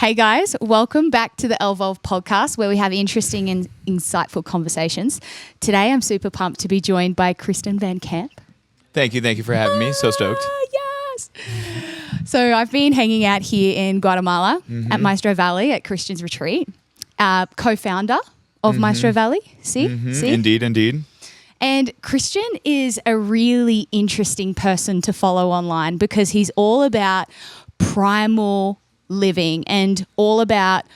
Hey guys, welcome back to the Elvolve podcast where we have interesting and insightful conversations. Today I'm super pumped to be joined by Kristen Van Camp. Thank you for having me. So stoked. Yes. So I've been hanging out here in Guatemala at Maestro Valley at Christian's Retreat, co-founder of Maestro Valley. See? Indeed. And Christian is a really interesting person to follow online because he's all about primal living and all about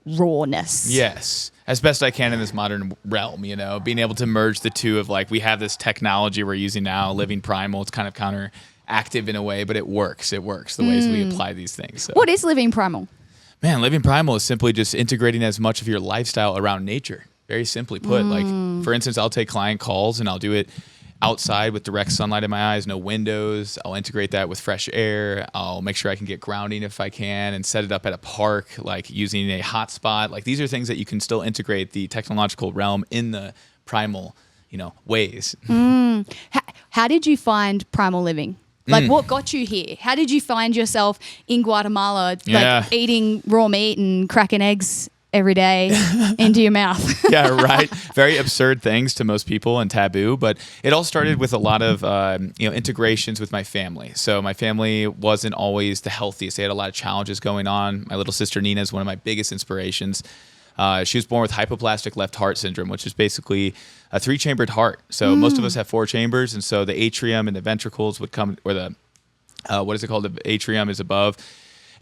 rawness. Yes. As best I can in this modern realm, being able to merge the two of like, we have this technology we're using now, living primal. It's kind of counteractive in a way, but it works. It works the ways we apply these things. So. What is living primal? Man, living primal is simply just integrating as much of your lifestyle around nature. Very simply put, like for instance, I'll take client calls and I'll do it outside with direct sunlight in my eyes, no windows. I'll integrate that with fresh air. I'll make sure I can get grounding if I can and set it up at a park, like using a hotspot. Like these are things that you can still integrate the technological realm in the primal, ways. How did you find primal living? Like what got you here? How did you find yourself in Guatemala, eating raw meat and cracking eggs every day into your mouth? Yeah, right. Very absurd things to most people and taboo, but it all started with a lot of integrations with my family. So my family wasn't always the healthiest. They had a lot of challenges going on. My little sister Nina is one of my biggest inspirations. She was born with hypoplastic left heart syndrome, which is basically a 3-chambered heart. So most of us have 4 chambers, and so the atrium and the ventricles would come, or the what is it called? The atrium is above.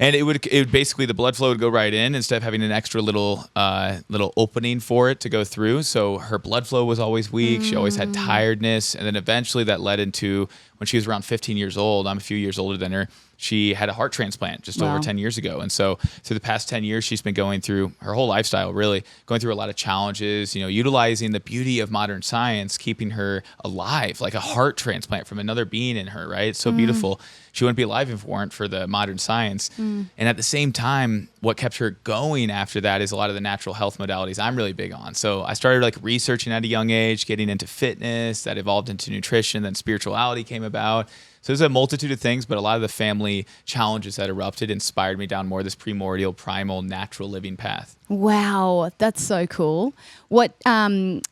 And it would basically, the blood flow would go right in instead of having an extra little opening for it to go through. So her blood flow was always weak. She always had tiredness. And then eventually that led into when she was around 15 years old, I'm a few years older than her, she had a heart transplant just over 10 years ago. And so through the past 10 years, she's been going through her whole lifestyle, really going through a lot of challenges, utilizing the beauty of modern science, keeping her alive, like a heart transplant from another being in her, right? It's so beautiful. She wouldn't be alive if it weren't for the modern science. And at the same time, what kept her going after that is a lot of the natural health modalities I'm really big on. So I started researching at a young age, getting into fitness, that evolved into nutrition, then spirituality came about. So there's a multitude of things, but a lot of the family challenges that erupted inspired me down more this primordial, primal, natural living path. Wow, that's so cool. What Nina,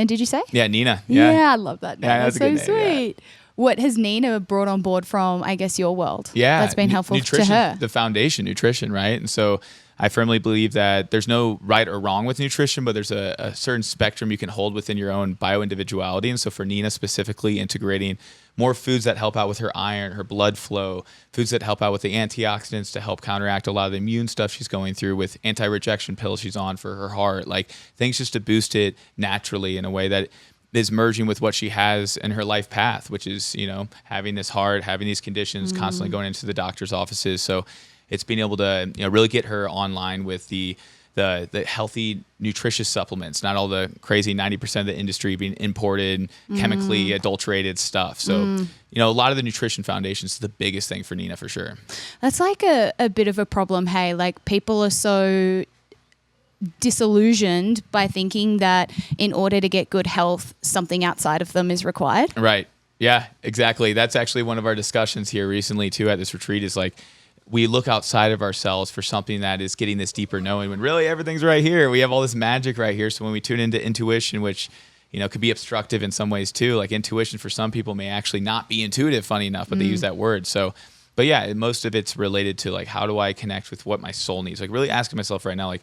did you say? Yeah, Nina. Yeah, I love that name. Yeah, that's so a good name, sweet. Yeah. What has Nina brought on board from, I guess, your world? Yeah. That's been helpful nutrition, to her. The foundation, nutrition, right? And so I firmly believe that there's no right or wrong with nutrition, but there's a certain spectrum you can hold within your own bio-individuality. And so for Nina specifically, integrating more foods that help out with her iron, her blood flow, foods that help out with the antioxidants to help counteract a lot of the immune stuff she's going through, with anti-rejection pills she's on for her heart, like things just to boost it naturally in a way that is merging with what she has in her life path, which is, having this heart, having these conditions, constantly going into the doctor's offices. So it's being able to, really get her online with the healthy, nutritious supplements, not all the crazy 90% of the industry being imported, chemically adulterated stuff. So, a lot of the nutrition foundation is the biggest thing for Nina for sure. That's like a bit of a problem, hey? Like people are so disillusioned by thinking that in order to get good health, something outside of them is required. Right. Yeah, exactly. That's actually one of our discussions here recently too at this retreat is we look outside of ourselves for something that is getting this deeper knowing when really everything's right here. We have all this magic right here. So when we tune into intuition, which, could be obstructive in some ways too, like intuition for some people may actually not be intuitive, funny enough, but they use that word. So, but yeah, most of it's related to how do I connect with what my soul needs? Really asking myself right now,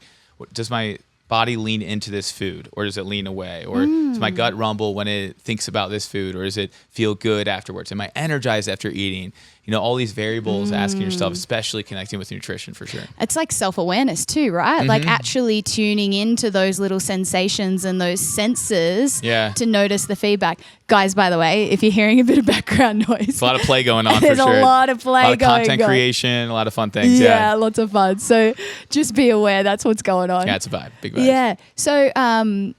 does my body lean into this food or does it lean away? Or does my gut rumble when it thinks about this food, or does it feel good afterwards? Am I energized after eating? All these variables, asking yourself, especially connecting with nutrition for sure. It's like self-awareness too, right? Like actually tuning into those little sensations and those senses to notice the feedback. Guys, by the way, if you're hearing a bit of background noise. There's a lot of play going on for sure. There's a lot of play going on. A lot of content creation, a lot of fun things. Yeah, lots of fun. So just be aware that's what's going on. Yeah, it's a vibe. Big vibe. Yeah. So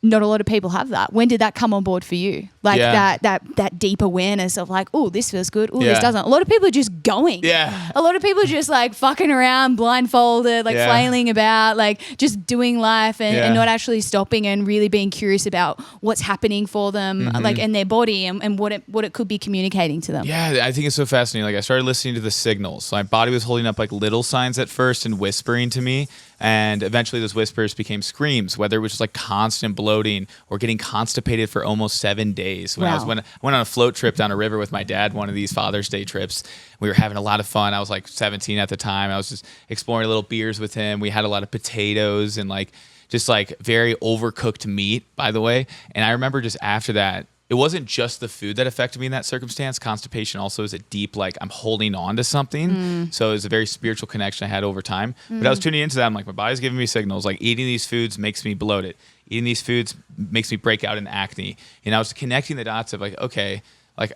not a lot of people have that. When did that come on board for you? Like that deep awareness of like, oh, this feels good. Oh, this doesn't. A lot of people are just going. Yeah. A lot of people are just like fucking around blindfolded, like flailing about, like just doing life and not actually stopping and really being curious about what's happening for them, like in their body and what it could be communicating to them. Yeah, I think it's so fascinating. Like I started listening to the signals. My body was holding up like little signs at first and whispering to me. And eventually those whispers became screams, whether it was just like constant bloating or getting constipated for almost 7 days. When I went on a float trip down a river with my dad, one of these Father's Day trips. We were having a lot of fun. I was like 17 at the time. I was just exploring little beers with him. We had a lot of potatoes and like just like very overcooked meat, by the way. And I remember just after that, it wasn't just the food that affected me in that circumstance. Constipation also is a deep, like I'm holding on to something. So it was a very spiritual connection I had over time. But I was tuning into that. I'm like, my body's giving me signals. Like eating these foods makes me bloated. Eating these foods makes me break out in acne. And I was connecting the dots of like, okay, like,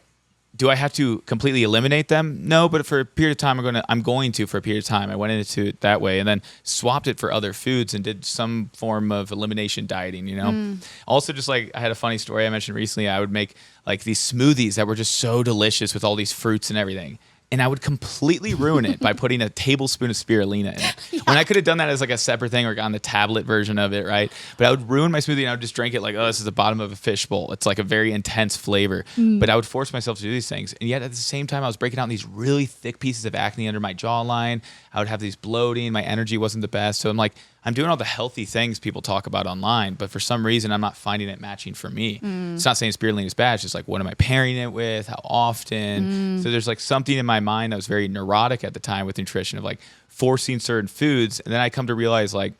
do I have to completely eliminate them? No, but for a period of time, I'm going to for a period of time. I went into it that way and then swapped it for other foods and did some form of elimination dieting, you know? Also, just like I had a funny story I mentioned recently. I would make like these smoothies that were just so delicious with all these fruits and everything. And I would completely ruin it by putting a tablespoon of spirulina in it. When I could have done that as like a separate thing or gotten the tablet version of it, right? But I would ruin my smoothie and I would just drink it like, oh, this is the bottom of a fishbowl. It's like a very intense flavor. But I would force myself to do these things. And yet at the same time, I was breaking out these really thick pieces of acne under my jawline. I would have these bloating. My energy wasn't the best. So I'm like, I'm doing all the healthy things people talk about online, but for some reason, I'm not finding it matching for me. It's not saying spirulina is bad. It's just like, what am I pairing it with? How often? So there's like something in my mind that was very neurotic at the time with nutrition of like forcing certain foods. And then I come to realize like,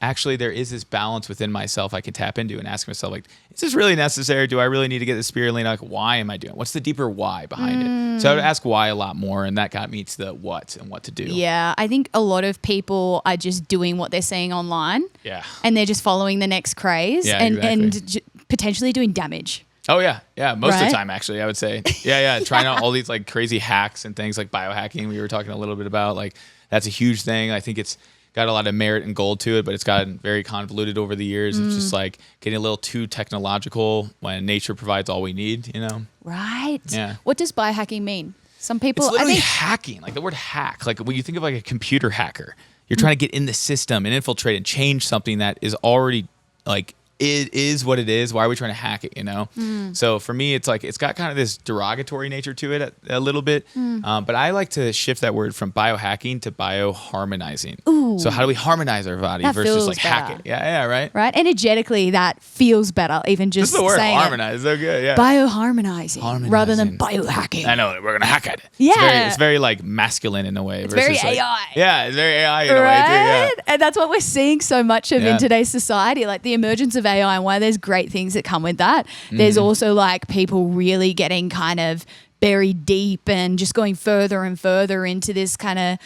actually there is this balance within myself I can tap into and ask myself like, is this really necessary? Do I really need to get this spirulina? Like, why am I doing it? What's the deeper why behind it? So I would ask why a lot more, and that got me to the what and what to do. Yeah, I think a lot of people are just doing what they're seeing online. Yeah. And they're just following the next craze and potentially doing damage. Oh, yeah. Yeah. Most of the time, actually, I would say. Yeah. Trying out all these like crazy hacks and things like biohacking we were talking a little bit about. Like that's a huge thing. I think it's got a lot of merit and gold to it, but it's gotten very convoluted over the years. It's just like getting a little too technological when nature provides all we need, you know? Right. Yeah. What does biohacking mean? Some people... It's literally hacking, like the word hack. Like when you think of like a computer hacker, you're trying to get in the system and infiltrate and change something that is already like... It is what it is. Why are we trying to hack it, you know? So for me, it's like, it's got kind of this derogatory nature to it a little bit. But I like to shift that word from biohacking to bioharmonizing. Ooh. So how do we harmonize our body versus like hack it? Yeah, right? Right? Energetically, that feels better, even just the word saying harmonize. Okay, yeah. Bioharmonizing rather than biohacking. I know, we're going to hack at it. Yeah. It's very like masculine in a way. It's very like, AI. Yeah, it's very AI in a way too, yeah. And that's what we're seeing so much of in today's society, like the emergence of AI and why there's great things that come with that. There's also like people really getting kind of buried deep and just going further and further into this kind of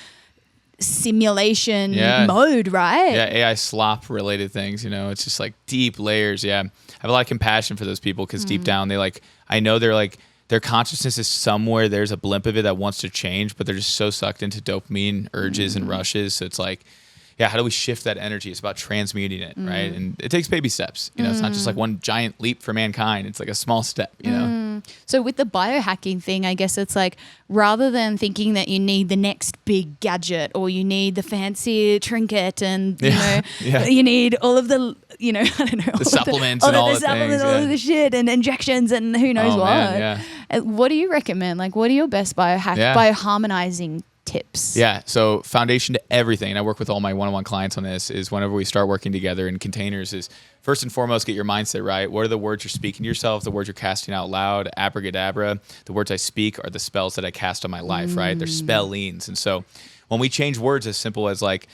simulation mode, right? Yeah, AI slop related things, you know, it's just like deep layers. Yeah. I have a lot of compassion for those people because deep down they like, I know they're like, their consciousness is somewhere, there's a blimp of it that wants to change, but they're just so sucked into dopamine urges and rushes. So it's like, yeah, how do we shift that energy? It's about transmuting it, right? And it takes baby steps. You know, it's not just like one giant leap for mankind. It's like a small step, you know? So with the biohacking thing, I guess it's like rather than thinking that you need the next big gadget or you need the fancy trinket and, you know, you need all of the, you know, I don't know. The supplements and all the things. All of the shit and injections and who knows what. Man, what do you recommend? Like, what are your best bioharmonizing tips? Yeah. So foundation to everything, and I work with all my one-on-one clients on this, is whenever we start working together in containers is first and foremost, get your mindset right. What are the words you're speaking to yourself, the words you're casting out loud? Abracadabra. The words I speak are the spells that I cast on my life, right? They're spellings. And so when we change words as simple as like,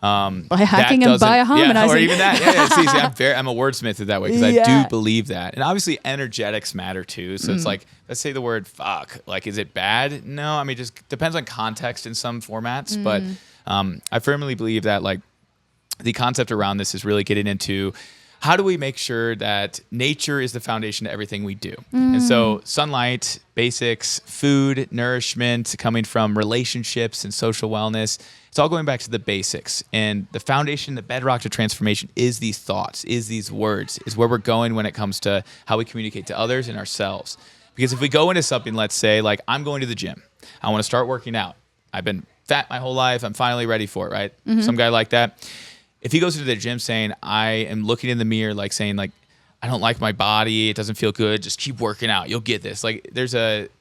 biohacking and bioharmonizing. Yeah, or even that. See, I'm a wordsmith that way because I do believe that. And obviously energetics matter too. So it's like, let's say the word fuck. Like, is it bad? No, I mean, just depends on context in some formats. But I firmly believe that like the concept around this is really getting into how do we make sure that nature is the foundation to everything we do? And so sunlight, basics, food, nourishment, coming from relationships and social wellness, it's all going back to the basics. And the foundation, the bedrock to transformation is these thoughts, is these words, is where we're going when it comes to how we communicate to others and ourselves. Because if we go into something, let's say, like, I'm going to the gym. I want to start working out. I've been fat my whole life. I'm finally ready for it, right? Some guy like that. If he goes to the gym saying, I am looking in the mirror, like saying, like, I don't like my body, it doesn't feel good, just keep working out, you'll get this. Like,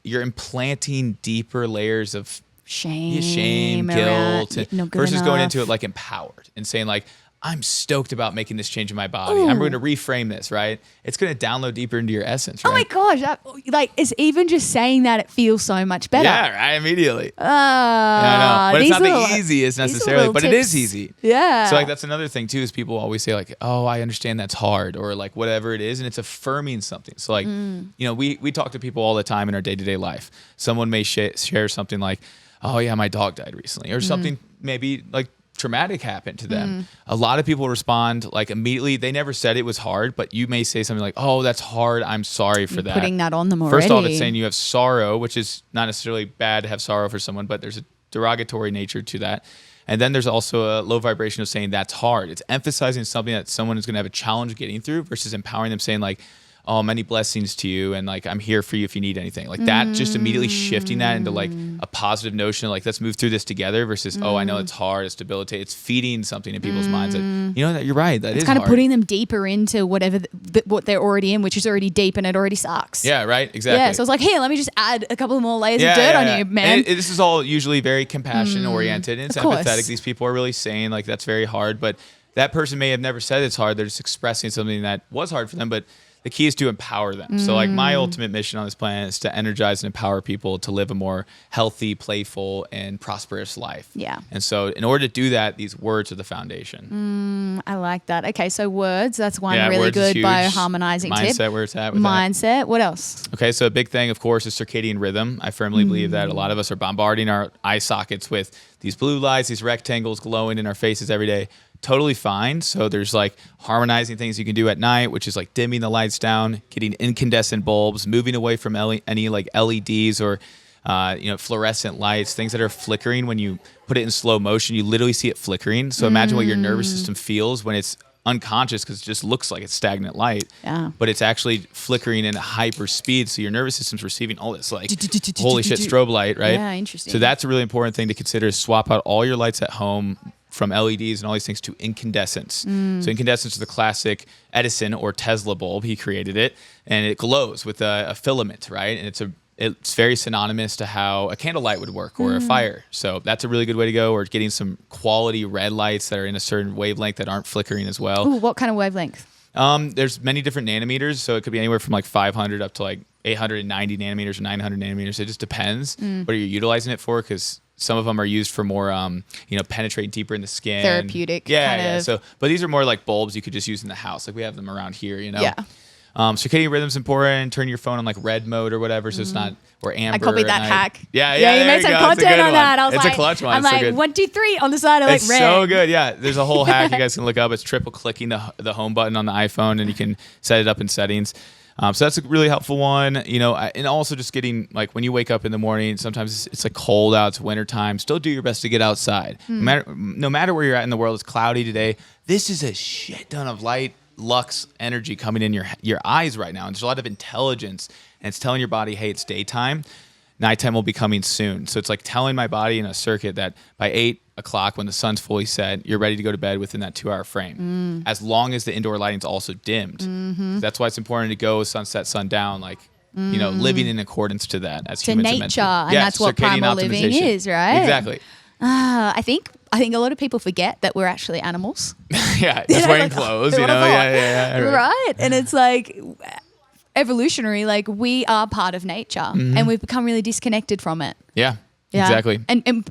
you're implanting deeper layers of shame, guilt, versus going into it like empowered and saying, like, I'm stoked about making this change in my body. I'm going to reframe this, right? It's going to download deeper into your essence, right? Oh my gosh. It's even just saying that, it feels so much better. Yeah, right? Immediately. Yeah, I know. But it's not the easiest necessarily, but it is easy. Yeah. So, like, that's another thing, too, is people always say, like, oh, I understand that's hard, or, like, whatever it is, and it's affirming something. So, like, we talk to people all the time in our day-to-day life. Someone may share something like, oh, yeah, my dog died recently, or something maybe, like, traumatic happened to them. A lot of people respond like immediately. They never said it was hard, but you may say something like, oh, that's hard, I'm sorry for that. Putting that on them already. First off, it's saying you have sorrow, which is not necessarily bad to have sorrow for someone, but there's a derogatory nature to that. And then there's also a low vibration of saying that's hard. It's emphasizing something that someone is going to have a challenge getting through versus empowering them, saying like, oh, many blessings to you, and like, I'm here for you if you need anything. Like that, just immediately shifting that into like a positive notion, like, let's move through this together versus, oh, I know it's hard, it's debilitating. It's feeding something in people's minds that, you know, that you're right, that it's kind of hard. putting them deeper into whatever what they're already in, which is already deep and it already sucks. Yeah, right, exactly. Yeah, so it's like, here, let me just add a couple more layers of dirt on you, man. And this is all usually very compassion oriented, and it's empathetic. These people are really saying like, that's very hard, but that person may have never said it's hard. They're just expressing something that was hard for them, but the key is to empower them. So like my ultimate mission on this planet is to energize and empower people to live a more healthy, playful, and prosperous life. Yeah. And so in order to do that, these words are the foundation. I like that. Okay, so words, that's one really good bioharmonizing tip. Mindset, where it's at with mindset. What else? Okay, so a big thing, of course, is circadian rhythm. I firmly believe that a lot of us are bombarding our eye sockets with these blue lights, these rectangles glowing in our faces every day. Totally fine. So there's like harmonizing things you can do at night, which is like dimming the lights down, getting incandescent bulbs, moving away from any like LEDs or fluorescent lights, things that are flickering. When you put it in slow motion, you literally see it flickering. So imagine what your nervous system feels when it's unconscious, because it just looks like it's stagnant light, but it's actually flickering in a hyper speed. So your nervous system's receiving all this like holy shit strobe light, right? Yeah, interesting. So that's a really important thing to consider, is swap out all your lights at home from LEDs and all these things to incandescence. So incandescence is the classic Edison or Tesla bulb. He created it, and it glows with a filament, right? And it's very synonymous to how a candlelight would work or a fire. So that's a really good way to go, or getting some quality red lights that are in a certain wavelength that aren't flickering as well. Ooh, what kind of wavelength? There's many different nanometers, so it could be anywhere from like 500 up to like 890 nanometers or 900 nanometers. It just depends what you're utilizing it for, because some of them are used for more, penetrating deeper in the skin. Therapeutic. Kind of. So, but these are more like bulbs you could just use in the house. Like we have them around here, you know? Yeah. Circadian rhythm's important. Turn your phone on like red mode or whatever, so it's not, or amber. I copied that hack. Yeah, you made some content on that. I was it's like, a clutch one. I'm like, so 1, 2, 3 on the side of like it's red. So good. Yeah, there's a whole hack you guys can look up. It's triple clicking the home button on the iPhone, and you can set it up in settings. So that's a really helpful one, and also just getting, like, when you wake up in the morning, sometimes it's like cold out, it's wintertime, still do your best to get outside. No matter where you're at in the world, it's cloudy today. This is a shit ton of light, lux energy coming in your eyes right now. And there's a lot of intelligence, and it's telling your body, hey, it's daytime. Nighttime will be coming soon. So it's like telling my body in a circuit that by 8 o'clock, when the sun's fully set, you're ready to go to bed within that 2-hour frame. As long as the indoor lighting's also dimmed. That's why it's important to go sunset, sundown, like, living in accordance to that as humans are meant to. And that's what primal living is, right? Exactly. I think a lot of people forget that we're actually animals. Yeah, just wearing clothes, Yeah. Right. And it's like, evolutionary, like, we are part of nature, and we've become really disconnected from it. Yeah. Exactly. And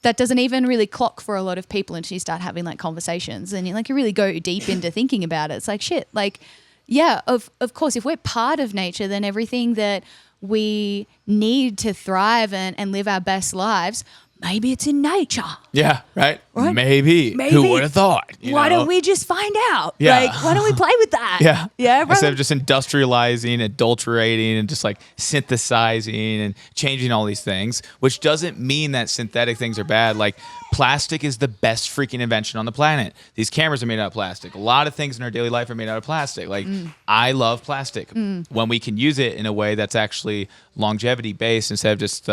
that doesn't even really clock for a lot of people until you start having like conversations, and you really go deep into thinking about it. It's like, shit, like, yeah, of course, if we're part of nature, then everything that we need to thrive and live our best lives maybe it's in nature. Yeah, right? Right? Maybe. Who would have thought? Why don't we just find out? Yeah. Like, why don't we play with that? Yeah. Yeah, brother? Instead of just industrializing, adulterating, and just like synthesizing and changing all these things, which doesn't mean that synthetic things are bad. Like, plastic is the best freaking invention on the planet. These cameras are made out of plastic. A lot of things in our daily life are made out of plastic. Like, I love plastic when we can use it in a way that's actually longevity based instead of just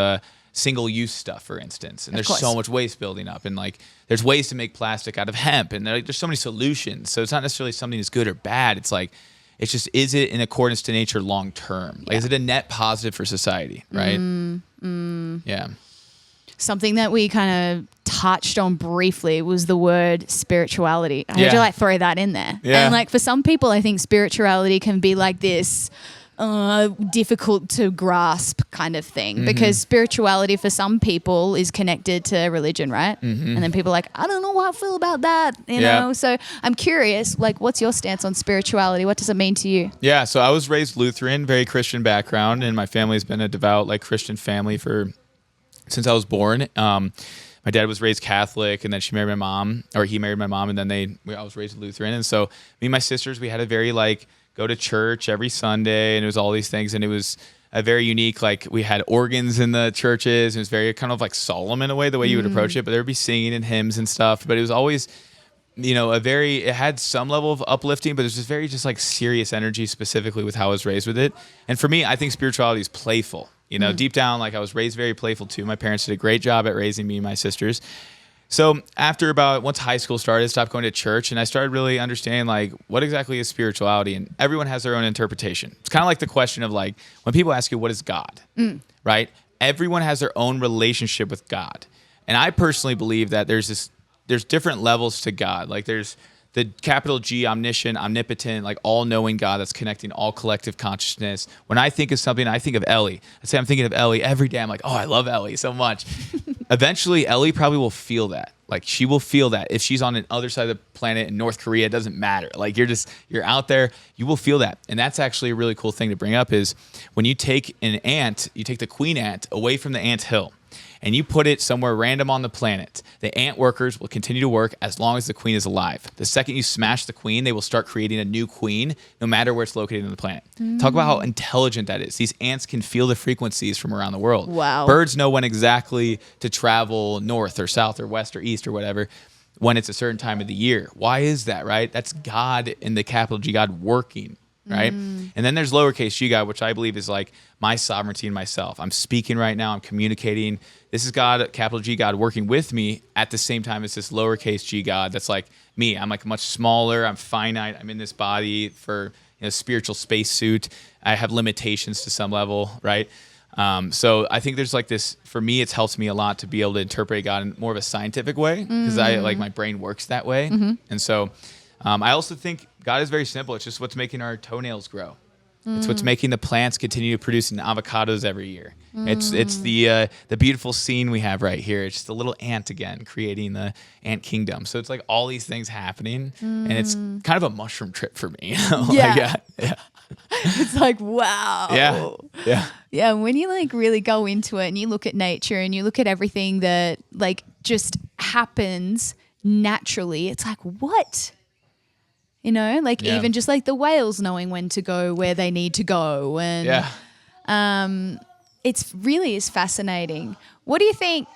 single-use stuff, for instance. And there's so much waste building up, and like there's ways to make plastic out of hemp, and there's so many solutions. So it's not necessarily something that's good or bad. It's like, it's just, is it in accordance to nature long term? Like, is it a net positive for society, right? Yeah. Something that we kind of touched on briefly was the word spirituality. I had to like throw that in there. Yeah. And like for some people, I think spirituality can be like this difficult to grasp kind of thing, because spirituality for some people is connected to religion, right? And then people are like, I don't know how I feel about that, you know? So I'm curious, like, what's your stance on spirituality? What does it mean to you? Yeah, so I was raised Lutheran, very Christian background, and my family's been a devout, like, Christian family since I was born. My dad was raised Catholic, and then he married my mom, and then I was raised Lutheran. And so me and my sisters, we had a very, like, go to church every Sunday, and it was all these things, and it was a very unique, like, we had organs in the churches. It was very kind of like solemn in a way, the way you would approach it, but there would be singing and hymns and stuff, but it was always, you know, it had some level of uplifting, but it was just very just like serious energy, specifically with how I was raised with it. And for me, I think spirituality is playful, you know, deep down, like I was raised very playful too. My parents did a great job at raising me and my sisters. So once high school started, I stopped going to church, and I started really understanding, like, what exactly is spirituality? And everyone has their own interpretation. It's kind of like the question of, like, when people ask you, what is God? Right? Everyone has their own relationship with God. And I personally believe that there's different levels to God. Like, there's the capital G, omniscient, omnipotent, like all-knowing God that's connecting all collective consciousness. When I think of something, I think of Ellie. I say I'm thinking of Ellie every day. I'm like, oh, I love Ellie so much. Eventually, Ellie probably will feel that. Like, she will feel that. If she's on the other side of the planet in North Korea, it doesn't matter. Like, you're out there, you will feel that. And that's actually a really cool thing to bring up, is when you take an ant, you take the queen ant away from the ant hill, and you put it somewhere random on the planet, the ant workers will continue to work as long as the queen is alive. The second you smash the queen, they will start creating a new queen, no matter where it's located on the planet. Talk about how intelligent that is. These ants can feel the frequencies from around the world. Wow. Birds know when exactly to travel north or south or west or east or whatever when it's a certain time of the year. Why is that, right? That's God in the capital G, God working. Right? And then there's lowercase g God, which I believe is like my sovereignty in myself. I'm speaking right now. I'm communicating. This is God, capital G God, working with me at the same time as this lowercase g God that's like me. I'm like much smaller. I'm finite. I'm in this body for spiritual spacesuit. I have limitations to some level, right? So I think there's like this, for me, it's helped me a lot to be able to interpret God in more of a scientific way, because I like my brain works that way. And so I also think God is very simple. It's just what's making our toenails grow. It's what's making the plants continue producing avocados every year. It's the beautiful scene we have right here. It's just a little ant again creating the ant kingdom. So it's like all these things happening, and it's kind of a mushroom trip for me. Yeah. It's like, wow. Yeah. When you like really go into it and you look at nature and you look at everything that like just happens naturally, it's like, what? Even just like the whales knowing when to go where they need to go. And it's really is fascinating. What do you think?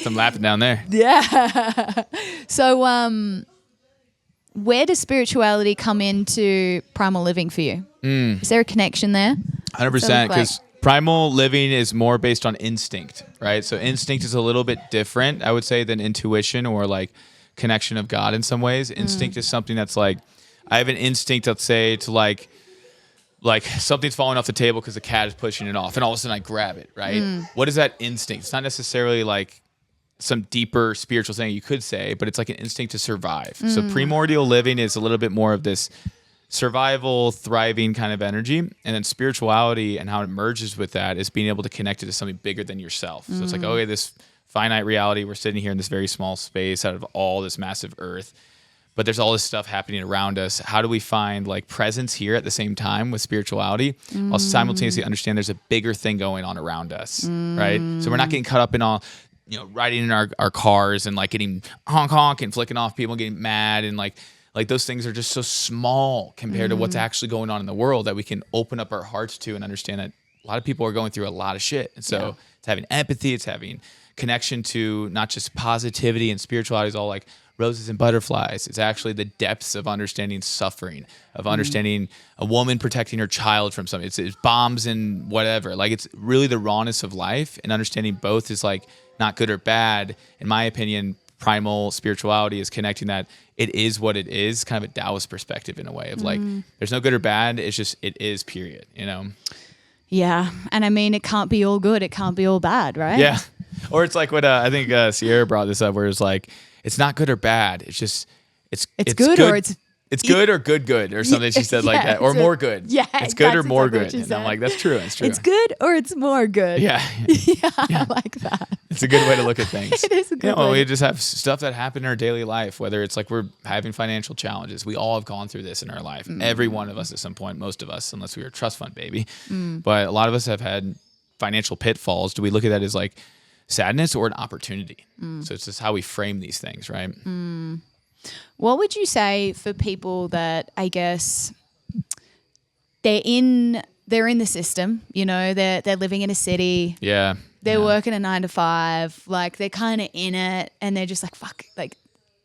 Some laughing down there. Yeah. So where does spirituality come into primal living for you? Is there a connection there? 100%, because primal living is more based on instinct, right? So instinct is a little bit different, I would say, than intuition or like connection of God in some ways. Instinct is something that's like, I have an instinct, let's say, to like something's falling off the table because the cat is pushing it off, and all of a sudden I grab it, right? What is that instinct? It's not necessarily like some deeper spiritual thing you could say, but it's like an instinct to survive. So primordial living is a little bit more of this survival, thriving kind of energy. And then spirituality and how it merges with that is being able to connect it to something bigger than yourself. So it's like, okay, this finite reality, we're sitting here in this very small space out of all this massive earth. but there's all this stuff happening around us. How do we find like presence here at the same time with spirituality, while simultaneously understand there's a bigger thing going on around us, right? So we're not getting caught up in all, riding in our cars and like getting honk and flicking off people, getting mad, and like those things are just so small compared to what's actually going on in the world, that we can open up our hearts to and understand that a lot of people are going through a lot of shit. And so it's having empathy, it's having connection to not just positivity, and spirituality is all like roses and butterflies. It's actually the depths of understanding suffering, of understanding a woman protecting her child from something. It's bombs and whatever. Like, it's really the rawness of life, and understanding both is like not good or bad. In my opinion, primal spirituality is connecting that it is what it is, kind of a Taoist perspective in a way of like, there's no good or bad. It's just, it is, period, Yeah. And I mean, it can't be all good. It can't be all bad, right? Yeah. Or it's like what I think Sierra brought this up, where it's like, it's not good or bad. It's just, it's good, or it's good or good or something. She said like that, or more good. Yeah. It's good or more exactly good. And I'm like, that's true. It's true. It's good or it's more good. Yeah. I like that. It's a good way to look at things. It is a good way. We just have stuff that happen in our daily life, whether it's like we're having financial challenges. We all have gone through this in our life. Every one of us at some point, most of us, unless we were a trust fund baby. But a lot of us have had financial pitfalls. Do we look at that as like sadness or an opportunity? So it's just how we frame these things, right? What would you say for people that, I guess, they're in the system, they're living in a city. Yeah. They're working a 9-to-5, like they're kind of in it, and they're just like, fuck, like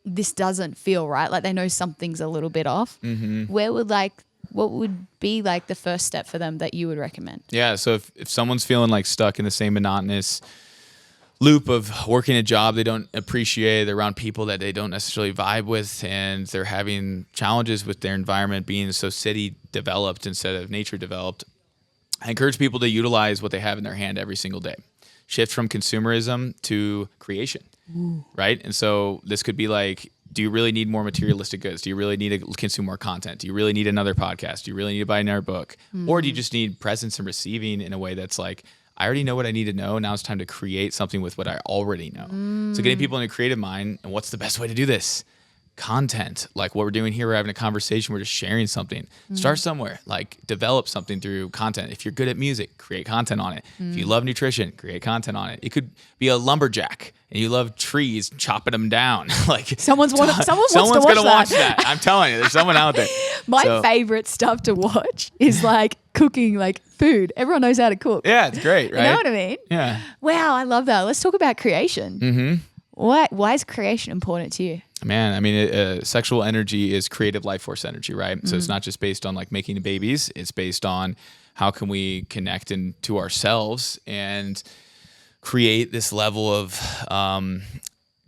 this doesn't feel right. Like they know something's a little bit off. What would be like the first step for them that you would recommend? Yeah. So if someone's feeling like stuck in the same monotonous loop of working a job they don't appreciate, they're around people that they don't necessarily vibe with, and they're having challenges with their environment being so city developed instead of nature developed, I encourage people to utilize what they have in their hand every single day. Shift from consumerism to creation, right? And so this could be like, do you really need more materialistic goods? Do you really need to consume more content? Do you really need another podcast? Do you really need to buy another book? Or do you just need presence and receiving in a way that's like, I already know what I need to know. Now it's time to create something with what I already know. So getting people in a creative mind, and what's the best way to do this? Content. Like what we're doing here, we're having a conversation, we're just sharing something. Start somewhere, like develop something through content. If you're good at music, create content on it. If you love nutrition, create content on it. It could be a lumberjack and you love trees, chopping them down. Like someone's gonna watch that. I'm telling you, there's someone out there. My favorite stuff to watch is like cooking, like food. Everyone knows how to cook. Yeah, it's great, right? You know what I mean? Yeah. Wow, I love that. Let's talk about creation. Why is creation important to you? Man, I mean, sexual energy is creative life force energy, right? So it's not just based on like making babies. It's based on how can we connect into ourselves and create this level of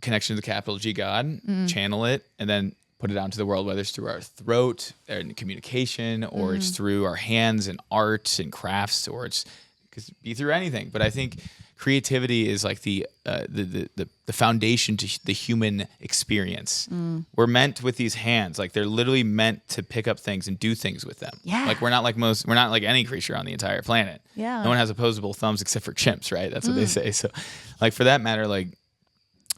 connection to the capital G God, channel it, and then put it out into the world, whether it's through our throat and communication, or it's through our hands and art and crafts, or it could be through anything. But I think creativity is like the foundation to the human experience. We're meant with these hands, like they're literally meant to pick up things and do things with them. Yeah. Like we're not like any creature on the entire planet. Yeah. No one has opposable thumbs except for chimps, right? That's what they say. So like for that matter, like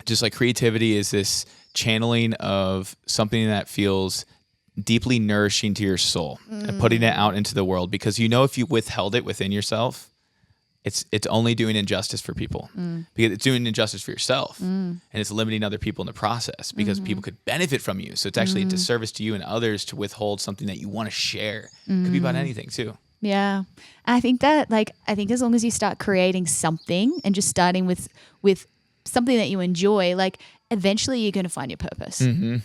just like creativity is this channeling of something that feels deeply nourishing to your soul and putting it out into the world, because if you withheld it within yourself, it's only doing injustice for people, because it's doing injustice for yourself, and it's limiting other people in the process, because people could benefit from you. So it's actually a disservice to you and others to withhold something that you want to share. It could be about anything too. Yeah. I think that as long as you start creating something and just starting with something that you enjoy, like eventually you're going to find your purpose.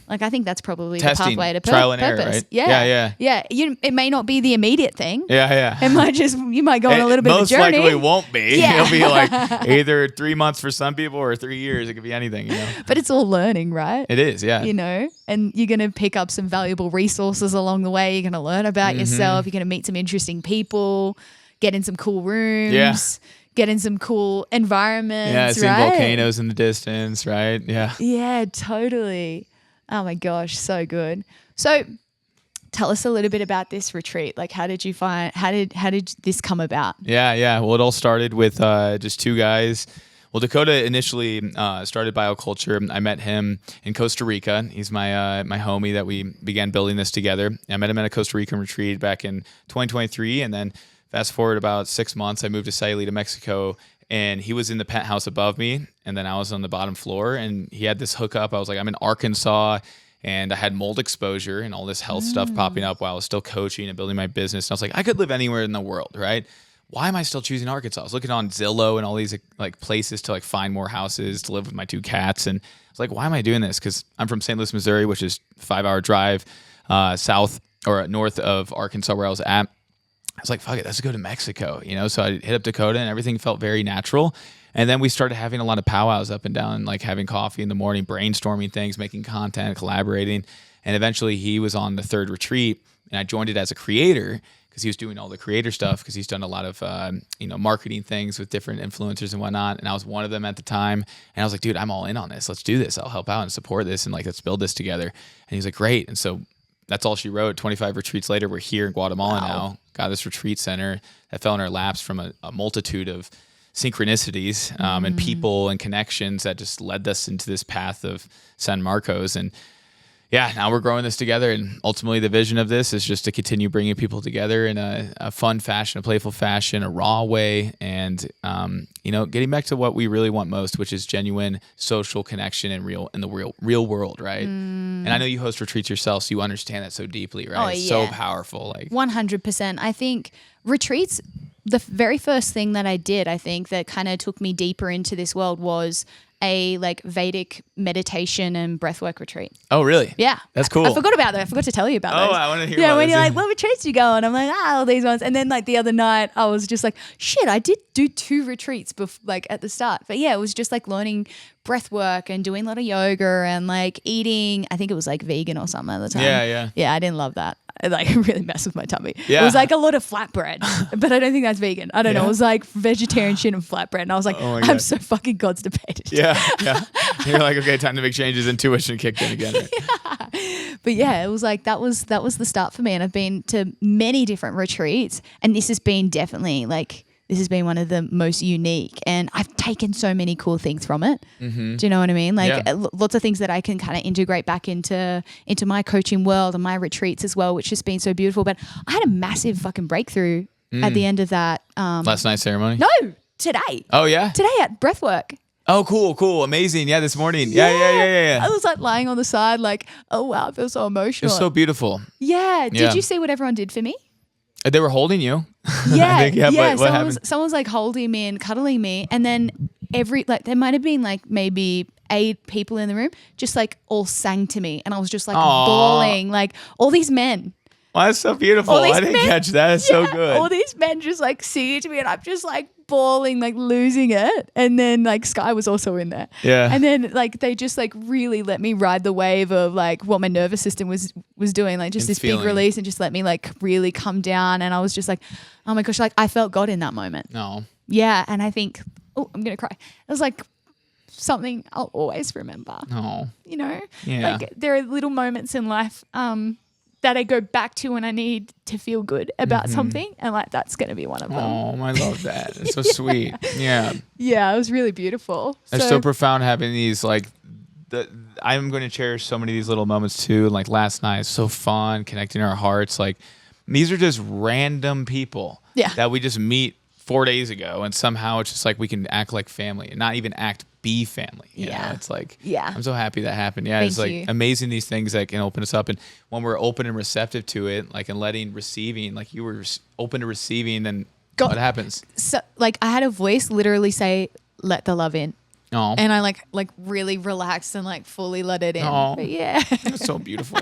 Like I think that's probably the pathway to trial and purpose. Error, right? Yeah. It may not be the immediate thing. Yeah. You might go on a little bit of a journey. Most likely won't be. Yeah. It'll be like either 3 months for some people or 3 years. It could be anything, But it's all learning, right? It is, yeah. And you're going to pick up some valuable resources along the way. You're going to learn about yourself. You're going to meet some interesting people, get in some cool rooms. Yeah. Get in some cool environments, yeah, seeing right? volcanoes in the distance, right? Yeah. Yeah, totally. Oh my gosh, so good. So tell us a little bit about this retreat. Like how did this come about? Yeah. Well, it all started with just two guys. Well, Dakota initially started Bioculture. I met him in Costa Rica. He's my my homie that we began building this together. I met him at a Costa Rican retreat back in 2023, and then fast forward about 6 months, I moved to Sayulita, Mexico, and he was in the penthouse above me, and then I was on the bottom floor, and he had this hookup. I was like, I'm in Arkansas, and I had mold exposure and all this health stuff popping up while I was still coaching and building my business. And I was like, I could live anywhere in the world, right? Why am I still choosing Arkansas? I was looking on Zillow and all these like places to like find more houses to live with my 2 cats. And I was like, why am I doing this? Because I'm from St. Louis, Missouri, which is a 5-hour drive south or north of Arkansas where I was at. I was like, fuck it, let's go to Mexico, you know? So I hit up Dakota and everything felt very natural. And then we started having a lot of powwows up and down, like having coffee in the morning, brainstorming things, making content, collaborating. And eventually he was on the 3rd retreat and I joined it as a creator because he was doing all the creator stuff because he's done a lot of, marketing things with different influencers and whatnot. And I was one of them at the time. And I was like, dude, I'm all in on this. Let's do this. I'll help out and support this. And like, let's build this together. And he's like, great. And so that's all she wrote. 25 retreats later, we're here in Guatemala now. Got this retreat center that fell in our laps from a multitude of synchronicities and people and connections that just led us into this path of San Marcos. And yeah, now we're growing this together. And ultimately the vision of this is just to continue bringing people together in a fun fashion, a playful fashion, a raw way. And, getting back to what we really want most, which is genuine social connection in the real world. Right. And I know you host retreats yourself, so you understand that so deeply, right? Oh, it's yeah. so powerful. Like 100%. I think retreats, the very first thing that I did, I think that kind of took me deeper into this world was a like Vedic meditation and breathwork retreat. Oh, really? Yeah. That's cool. I forgot about that. I forgot to tell you about those. Oh, I want to hear Yeah, about when this. you're like, what retreats do you go on? I'm like, all these ones. And then like the other night I was just like, shit, I did do 2 retreats like at the start. But yeah, it was just like learning breath work and doing a lot of yoga and like eating, I think it was like vegan or something at the time. Yeah. Yeah, I didn't love that. It like really messed with my tummy. Yeah. It was like a lot of flatbread, but I don't think that's vegan. I don't know. It was like vegetarian shit and flatbread. And I was like, Oh my I'm God. so fucking constipated. Yeah. You're like, okay, time to make changes. Intuition kicked in again. Right? But yeah, it was like that was the start for me. And I've been to many different retreats, and this has been definitely like this has been one of the most unique, and I've taken so many cool things from it. Do you know what I mean? Like lots of things that I can kind of integrate back into my coaching world and my retreats as well, which has been so beautiful. But I had a massive fucking breakthrough at the end of that. Last night's ceremony? No, today. Oh, yeah? Today at breathwork. Oh, cool. Amazing. Yeah, this morning. Yeah. I was like lying on the side like, oh wow, I feel so emotional. It's so beautiful. Yeah. Yeah. Did you see what everyone did for me? They were holding you. Yeah, I think, but what happened? Someone was like holding me and cuddling me, and then there might have been like maybe 8 people in the room, just like all sang to me, and I was just like bawling, like all these men. Well, that's so beautiful. I didn't catch that. It's so good. All these men just like singing to me, and I'm just like bawling, like losing it. And then like Sky was also in there. Yeah. And then like they just like really let me ride the wave of like what my nervous system was doing, like just And this feeling. big release, and just let me like really come down. And I was just like, oh my gosh, like I felt God in that moment. No. Yeah. And I think, oh, I'm gonna cry. It was like something I'll always remember. No. You know? Yeah. Like there are little moments in life that I go back to when I need to feel good about something, and like that's going to be one of them. Oh, I love that. It's so sweet. Yeah. Yeah, it was really beautiful. It's so profound having these like I'm going to cherish so many of these little moments too. Like last night, it's so fun connecting our hearts. Like these are just random people that we just meet 4 days ago, and somehow it's just like we can act like family and not even be family. You know? It's like, I'm so happy that happened. Yeah, it's like amazing these things that can open us up, and when we're open and receptive to it, like and receiving, like you were open to receiving, then what happens? So like I had a voice literally say, "Let the love in." Oh. And I like really relaxed and like fully let it in. Oh. But yeah. It's so beautiful.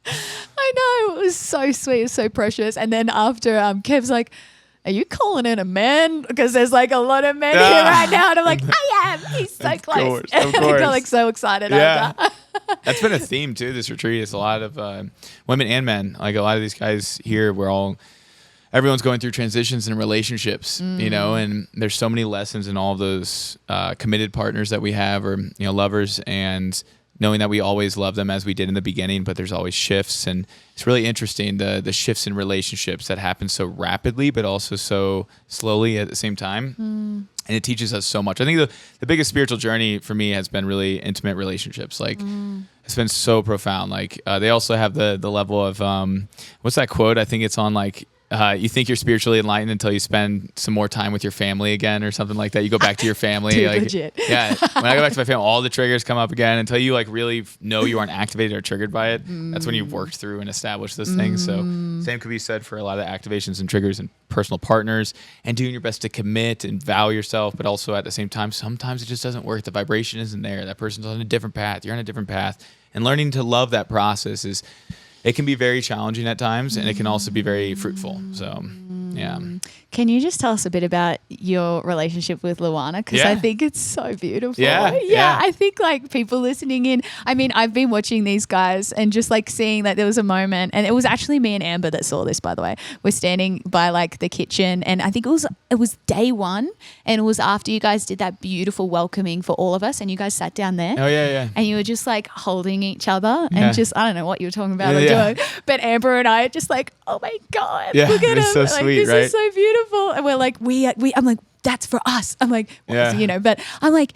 I know. It was so sweet. It was so precious. And then after Kev's like, are you calling in a man? Because there's like a lot of men here right now. And I'm like, I am. He's so close. Of And I course. got like so excited. Yeah. After. That's been a theme too, this retreat. It's a lot of women and men. Like a lot of these guys here, everyone's going through transitions in relationships, you know, and there's so many lessons in all of those committed partners that we have, or, you know, lovers. And knowing that we always love them as we did in the beginning, but there's always shifts. And it's really interesting, the shifts in relationships that happen so rapidly, but also so slowly at the same time. And it teaches us so much. I think the biggest spiritual journey for me has been really intimate relationships. Like it's been so profound. Like they also have the level of, what's that quote? I think it's on like, you think you're spiritually enlightened until you spend some more time with your family again or something like that. You go back to your family. Dude, like, legit. Yeah. When I go back to my family, all the triggers come up again until you like really know you aren't activated or triggered by it. That's when you've worked through and established those things. So same could be said for a lot of the activations and triggers and personal partners, and doing your best to commit and vow yourself, but also at the same time, sometimes it just doesn't work. The vibration isn't there. That person's on a different path. You're on a different path. And learning to love that process it can be very challenging at times, and it can also be very fruitful. So, yeah. Can you just tell us a bit about your relationship with Luana? Because I think it's so beautiful. Yeah. I think like people listening in, I mean, I've been watching these guys and just like seeing that there was a moment, and it was actually me and Amber that saw this, by the way. We're standing by like the kitchen, and I think it was day one, and it was after you guys did that beautiful welcoming for all of us, and you guys sat down there. Oh, yeah. And you were just like holding each other and just, I don't know what you were talking about or Yeah. doing, but Amber and I are just like, oh my God, Yeah, look at him. it's so like, sweet, this right? is so beautiful. And we're like, I'm like, that's for us. I'm like, but I'm like,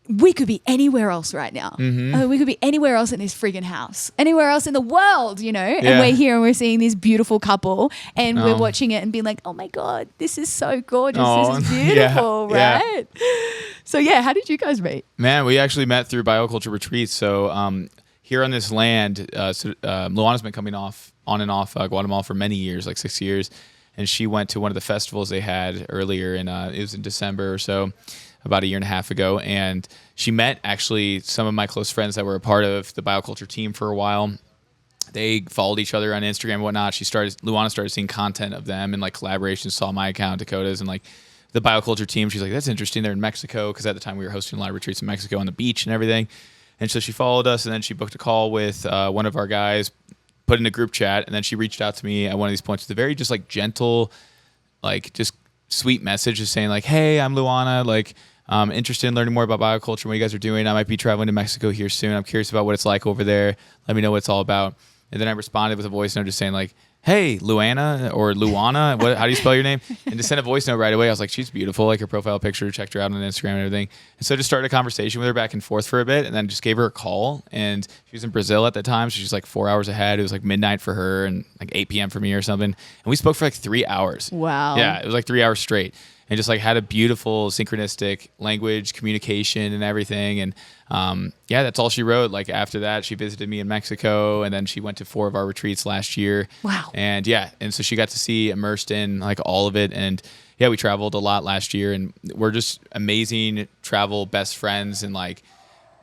we could be anywhere else right now. We could be anywhere else in this friggin' house, anywhere else in the world, and we're here and we're seeing this beautiful couple, and we're watching it and being like, oh my God, this is so gorgeous. This is beautiful, right? So how did you guys meet? Man, we actually met through Bioculture retreats. So here on this land, Luana's been coming on and off Guatemala for many years, like 6 years. And she went to one of the festivals they had earlier, and it was in December or so, about a year and a half ago. And she met actually some of my close friends that were a part of the Bioculture team for a while. They followed each other on Instagram and whatnot. Luana started seeing content of them and like collaborations, saw my account, Dakota's, and like the Bioculture team. She's like, that's interesting. They're in Mexico, because at the time we were hosting a lot of retreats in Mexico on the beach and everything. And so she followed us, and then she booked a call with one of our guys, put in a group chat, and then she reached out to me at one of these points with a very just like gentle, like just sweet message, just saying like, hey, I'm Luana, like I'm interested in learning more about bioculture, what you guys are doing. I might be traveling to Mexico here soon. I'm curious about what it's like over there. Let me know what it's all about. And then I responded with a voice note just saying like, hey, Luana or Luana, how do you spell your name? And to send a voice note right away, I was like, she's beautiful, like her profile picture, checked her out on Instagram and everything. And so I just started a conversation with her back and forth for a bit, and then just gave her a call. And she was in Brazil at the time, so she's like 4 hours ahead. It was like midnight for her and like 8 p.m. for me or something. And we spoke for like 3 hours. Wow. Yeah, it was like 3 hours straight. And just like had a beautiful synchronistic language, communication and everything. And that's all she wrote. Like after that, she visited me in Mexico, and then she went to 4 of our retreats last year. Wow. And and so she got to see immersed in like all of it. And we traveled a lot last year, and we're just amazing travel best friends. And like,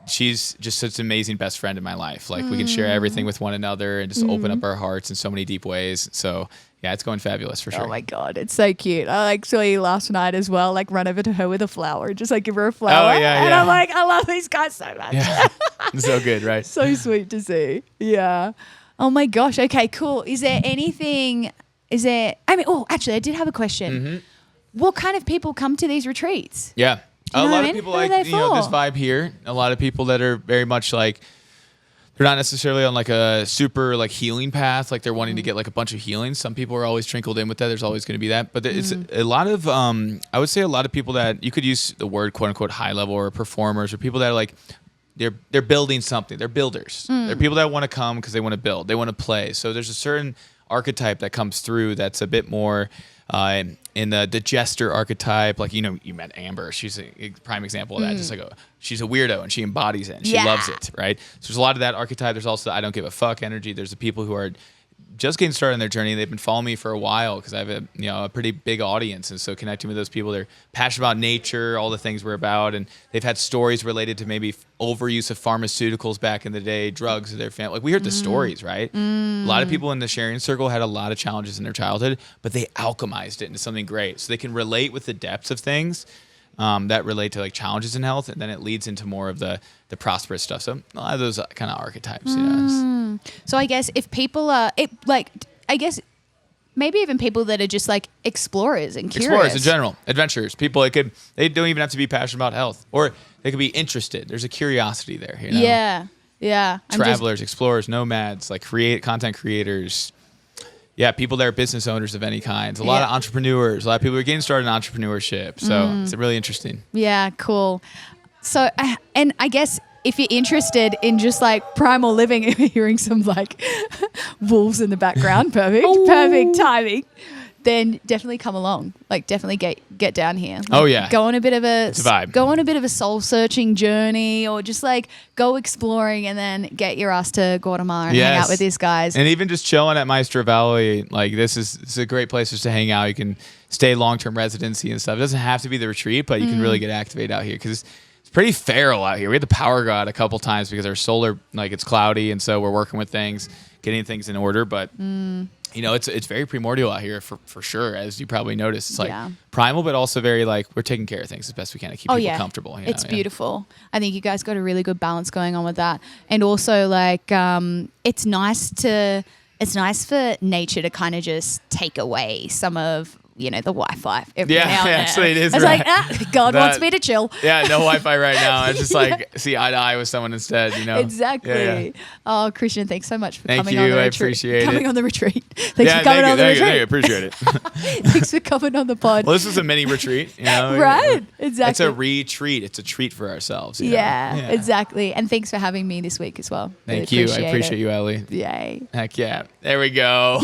she's just such an amazing best friend in my life. Like we can share everything with one another and just open up our hearts in so many deep ways. So it's going fabulous for sure. Oh my God, it's so cute. I like saw you last night as well, like run over to her with a flower, just like give her a flower. Oh, yeah, and I'm like, I love these guys so much. Yeah. So good, right? So sweet to see. Yeah. Oh my gosh. Okay, cool. Actually, I did have a question. What kind of people come to these retreats? Yeah. A lot of people like, this for? vibe here. A lot of people that are very much like, they're not necessarily on like a super like healing path. Like they're wanting to get like a bunch of healing. Some people are always trickled in with that. There's always going to be that. But it's a lot of, I would say a lot of people that you could use the word quote unquote high level or performers, or people that are like, they're building something. They're builders. They're people that want to come because they want to build. They want to play. So there's a certain archetype that comes through that's a bit more in the jester archetype. Like, you met Amber. She's a prime example of that. Just like she's a weirdo and she embodies it and she loves it, right? So there's a lot of that archetype. There's also the I don't give a fuck energy. There's the people who are just getting started on their journey. They've been following me for a while because I have a pretty big audience, and so connecting with those people, they're passionate about nature, all the things we're about, and they've had stories related to maybe overuse of pharmaceuticals back in the day, drugs of their family. Like we heard the stories, right? A lot of people in the sharing circle had a lot of challenges in their childhood, but they alchemized it into something great, so they can relate with the depths of things that relate to like challenges in health, and then it leads into more of the prosperous stuff. So a lot of those kind of archetypes. So I guess if people are maybe even people that are just like explorers and curious. Explorers in general, adventurers, people. They don't even have to be passionate about health, or they could be interested. There's a curiosity there. Yeah. Yeah. Travelers, explorers, nomads, like content creators. Yeah, people that are business owners of any kind. A lot of entrepreneurs. A lot of people are getting started in entrepreneurship. So it's really interesting. Yeah, cool. So, and I guess if you're interested in just like primal living, hearing some like wolves in the background, perfect timing, then definitely come along. Like definitely get down here. Like, go on a bit of it's a vibe. Go on a bit of a soul searching journey, or just like go exploring and then get your ass to Guatemala and hang out with these guys. And even just chilling at Maestro Valley, like this is a great place just to hang out. You can stay long-term residency and stuff. It doesn't have to be the retreat, but you can really get activated out here because it's pretty feral out here. We had to power God a couple times because our solar, like it's cloudy, and so we're working with things, getting things in order. But you know, it's very primordial out here for sure, as you probably noticed. It's like primal, but also very like we're taking care of things as best we can to keep people comfortable. It's beautiful. I think you guys got a really good balance going on with that, and also like it's nice for nature to kind of just take away some of, you know, the Wi-Fi every now and then. Actually it is. It's like, God wants me to chill. Yeah, no Wi-Fi right now. I just like see eye to eye with someone instead, you know. Exactly. Oh, Christian, thanks so much for coming on the retreat. I appreciate it. Coming on the retreat. Thanks for coming on the retreat. Thank you, appreciate it. Thanks for coming on the pod. Well, this is a mini retreat, you know. Right, exactly. It's a retreat. It's a treat for ourselves. Yeah, exactly. And thanks for having me this week as well. Thank you. I appreciate you, Ellie. Yay. Heck yeah. There we go.